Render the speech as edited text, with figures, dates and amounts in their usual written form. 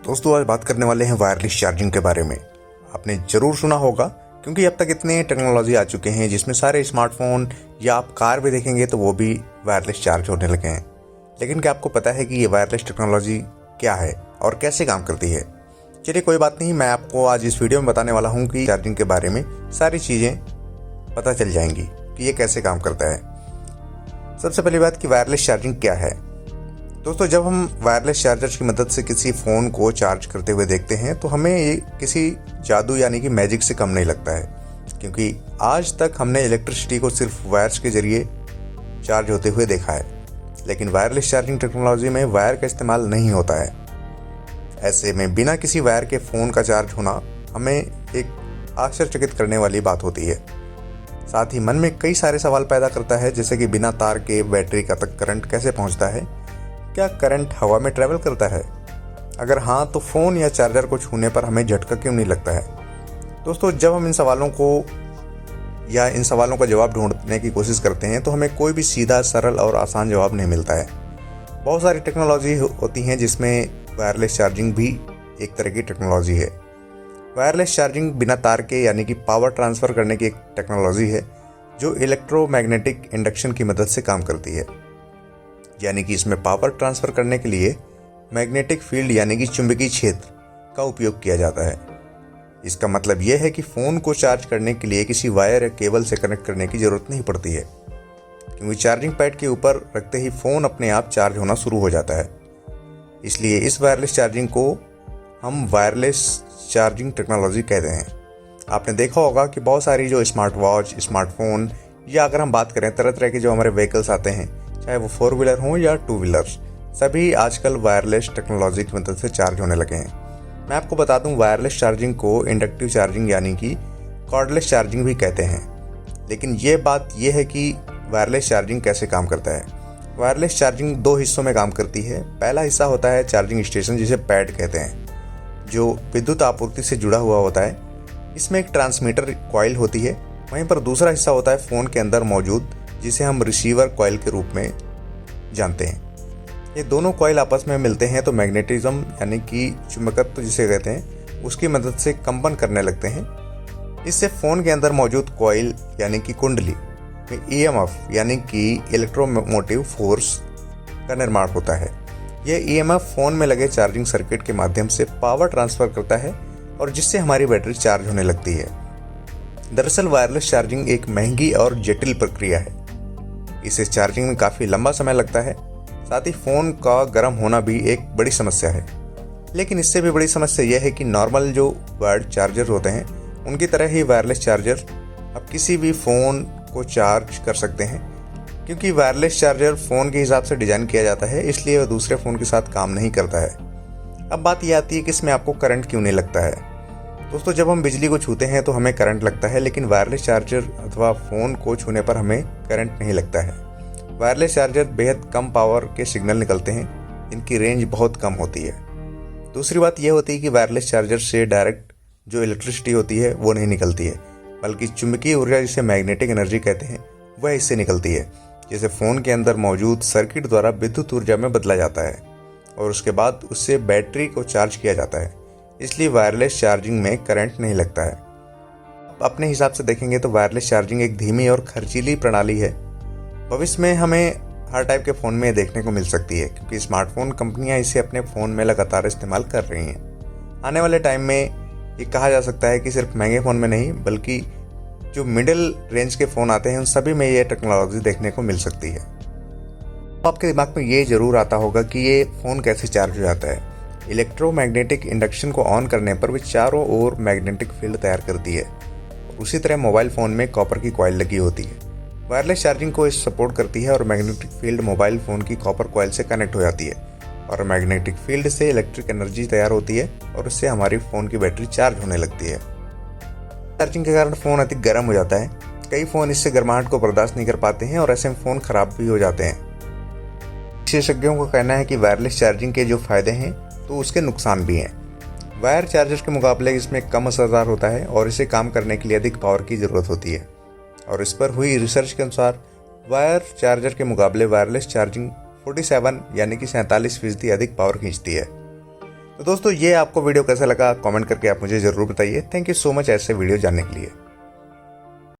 दोस्तों आज बात करने वाले हैं वायरलेस चार्जिंग के बारे में। आपने ज़रूर सुना होगा क्योंकि अब तक इतने टेक्नोलॉजी आ चुके हैं जिसमें सारे स्मार्टफोन या आप कार भी देखेंगे तो वो भी वायरलेस चार्ज होने लगे हैं। लेकिन क्या आपको पता है कि ये वायरलेस टेक्नोलॉजी क्या है और कैसे काम करती है? चलिए कोई बात नहीं, मैं आपको आज इस वीडियो में बताने वाला हूँ कि चार्जिंग के बारे में सारी चीज़ें पता चल जाएंगी कि ये कैसे काम करता है। सबसे पहली बात कि वायरलेस चार्जिंग क्या है। दोस्तों जब हम वायरलेस चार्जर की मदद से किसी फ़ोन को चार्ज करते हुए देखते हैं तो हमें ये किसी जादू यानी कि मैजिक से कम नहीं लगता है, क्योंकि आज तक हमने इलेक्ट्रिसिटी को सिर्फ वायर्स के ज़रिए चार्ज होते हुए देखा है। लेकिन वायरलेस चार्जिंग टेक्नोलॉजी में वायर का इस्तेमाल नहीं होता है। ऐसे में बिना किसी वायर के फ़ोन का चार्ज होना हमें एक आश्चर्यचकित करने वाली बात होती है। साथ ही मन में कई सारे सवाल पैदा करता है, जैसे कि बिना तार के बैटरी का तक करंट कैसे पहुंचता है? क्या करंट हवा में ट्रैवल करता है? अगर हाँ तो फ़ोन या चार्जर को छूने पर हमें झटका क्यों नहीं लगता है? दोस्तों जब हम इन सवालों का जवाब ढूंढने की कोशिश करते हैं तो हमें कोई भी सीधा, सरल और आसान जवाब नहीं मिलता है। बहुत सारी टेक्नोलॉजी होती हैं जिसमें वायरलेस चार्जिंग भी एक तरह की टेक्नोलॉजी है। वायरलेस चार्जिंग बिना तार के यानी कि पावर ट्रांसफ़र करने की एक टेक्नोलॉजी है जो इलेक्ट्रोमैग्नेटिक इंडक्शन की मदद से काम करती है। यानी कि इसमें पावर ट्रांसफ़र करने के लिए मैग्नेटिक फील्ड यानी कि चुंबकीय क्षेत्र का उपयोग किया जाता है। इसका मतलब यह है कि फ़ोन को चार्ज करने के लिए किसी वायर या केबल से कनेक्ट करने की ज़रूरत नहीं पड़ती है, क्योंकि चार्जिंग पैड के ऊपर रखते ही फ़ोन अपने आप चार्ज होना शुरू हो जाता है। इसलिए इस वायरलेस चार्जिंग को हम वायरलेस चार्जिंग टेक्नोलॉजी कहते हैं। आपने देखा होगा कि बहुत सारी जो स्मार्ट वॉच, स्मार्टफोन या अगर हम बात करें तरह तरह के जो हमारे व्हीकल्स आते हैं, चाहे वो 4 व्हीलर हों या 2 व्हीलर्स, सभी आजकल वायरलेस टेक्नोलॉजी की मदद से चार्ज होने लगे हैं। मैं आपको बता दूं, वायरलेस चार्जिंग को इंडक्टिव चार्जिंग यानी कि कॉर्डलेस चार्जिंग भी कहते हैं। लेकिन ये बात यह है कि वायरलेस चार्जिंग कैसे काम करता है। वायरलेस चार्जिंग 2 हिस्सों में काम करती है। पहला हिस्सा होता है चार्जिंग स्टेशन, जिसे पैड कहते हैं, जो विद्युत आपूर्ति से जुड़ा हुआ होता है। इसमें एक ट्रांसमीटर कॉइल होती है। वहीं पर दूसरा हिस्सा होता है फ़ोन के अंदर मौजूद, जिसे हम रिसीवर कॉइल के रूप में जानते हैं। ये दोनों कॉइल आपस में मिलते हैं तो मैग्नेटिज्म यानी कि चुंबकत्व जिसे कहते हैं, उसकी मदद से कंपन करने लगते हैं। इससे फ़ोन के अंदर मौजूद कॉइल यानी कि कुंडली में EMF यानी कि इलेक्ट्रोमोटिव फोर्स का निर्माण होता है। यह EMF फ़ोन में लगे चार्जिंग सर्किट के माध्यम से पावर ट्रांसफ़र करता है और जिससे हमारी बैटरी चार्ज होने लगती है। दरअसल वायरलेस चार्जिंग एक महंगी और जटिल प्रक्रिया है। इसे चार्जिंग में काफ़ी लंबा समय लगता है। साथ ही फ़ोन का गर्म होना भी एक बड़ी समस्या है। लेकिन इससे भी बड़ी समस्या यह है कि नॉर्मल जो वायर्ड चार्जर होते हैं उनकी तरह ही वायरलेस चार्जर अब किसी भी फ़ोन को चार्ज कर सकते हैं। क्योंकि वायरलेस चार्जर फ़ोन के हिसाब से डिज़ाइन किया जाता है, इसलिए वह दूसरे फ़ोन के साथ काम नहीं करता है। अब बात यह आती है कि इसमें आपको करंट क्यों नहीं लगता है। दोस्तों जब हम बिजली को छूते हैं तो हमें करंट लगता है, लेकिन वायरलेस चार्जर अथवा फ़ोन को छूने पर हमें करंट नहीं लगता है। वायरलेस चार्जर बेहद कम पावर के सिग्नल निकलते हैं, इनकी रेंज बहुत कम होती है। दूसरी बात यह होती है कि वायरलेस चार्जर से डायरेक्ट जो इलेक्ट्रिसिटी होती है वो नहीं निकलती है, बल्कि चुंबकीय ऊर्जा जिसे मैग्नेटिक एनर्जी कहते हैं वह इससे निकलती है, जिसे फ़ोन के अंदर मौजूद सर्किट द्वारा विद्युत ऊर्जा में बदला जाता है और उसके बाद उससे बैटरी को चार्ज किया जाता है। इसलिए वायरलेस चार्जिंग में करंट नहीं लगता है। अपने हिसाब से देखेंगे तो वायरलेस चार्जिंग एक धीमी और खर्चीली प्रणाली है। भविष्य में हमें हर टाइप के फ़ोन में देखने को मिल सकती है, क्योंकि स्मार्टफोन कंपनियां इसे अपने फ़ोन में लगातार इस्तेमाल कर रही हैं। आने वाले टाइम में ये कहा जा सकता है कि सिर्फ महंगे फ़ोन में नहीं, बल्कि जो मिडिल रेंज के फ़ोन आते हैं उन सभी में ये टेक्नोलॉजी देखने को मिल सकती है। तो आपके दिमाग में ये ज़रूर आता होगा कि ये फ़ोन कैसे चार्ज हो जाता है। इलेक्ट्रोमैग्नेटिक इंडक्शन को ऑन करने पर वे चारों ओर मैग्नेटिक फील्ड तैयार करती है। उसी तरह मोबाइल फ़ोन में कॉपर की कॉइल लगी होती है। वायरलेस चार्जिंग को इस सपोर्ट करती है और मैग्नेटिक फील्ड मोबाइल फ़ोन की कॉपर कॉइल से कनेक्ट हो जाती है और मैग्नेटिक फील्ड से इलेक्ट्रिक एनर्जी तैयार होती है और उससे हमारी फ़ोन की बैटरी चार्ज होने लगती है। चार्जिंग के कारण फ़ोन अधिक गर्म हो जाता है। कई फ़ोन इससे गर्माहट को बर्दाश्त नहीं कर पाते हैं और ऐसे में फ़ोन ख़राब भी हो जाते हैं। विशेषज्ञों का कहना है कि वायरलेस चार्जिंग के जो फ़ायदे हैं तो उसके नुकसान भी हैं। वायर चार्जर के मुकाबले इसमें कम असरदार होता है और इसे काम करने के लिए अधिक पावर की ज़रूरत होती है। और इस पर हुई रिसर्च के अनुसार वायर चार्जर के मुकाबले वायरलेस चार्जिंग 47 यानी कि 47% अधिक पावर खींचती है। तो दोस्तों ये आपको वीडियो कैसा लगा कमेंट करके आप मुझे ज़रूर बताइए। थैंक यू सो मच ऐसे वीडियो जानने के लिए।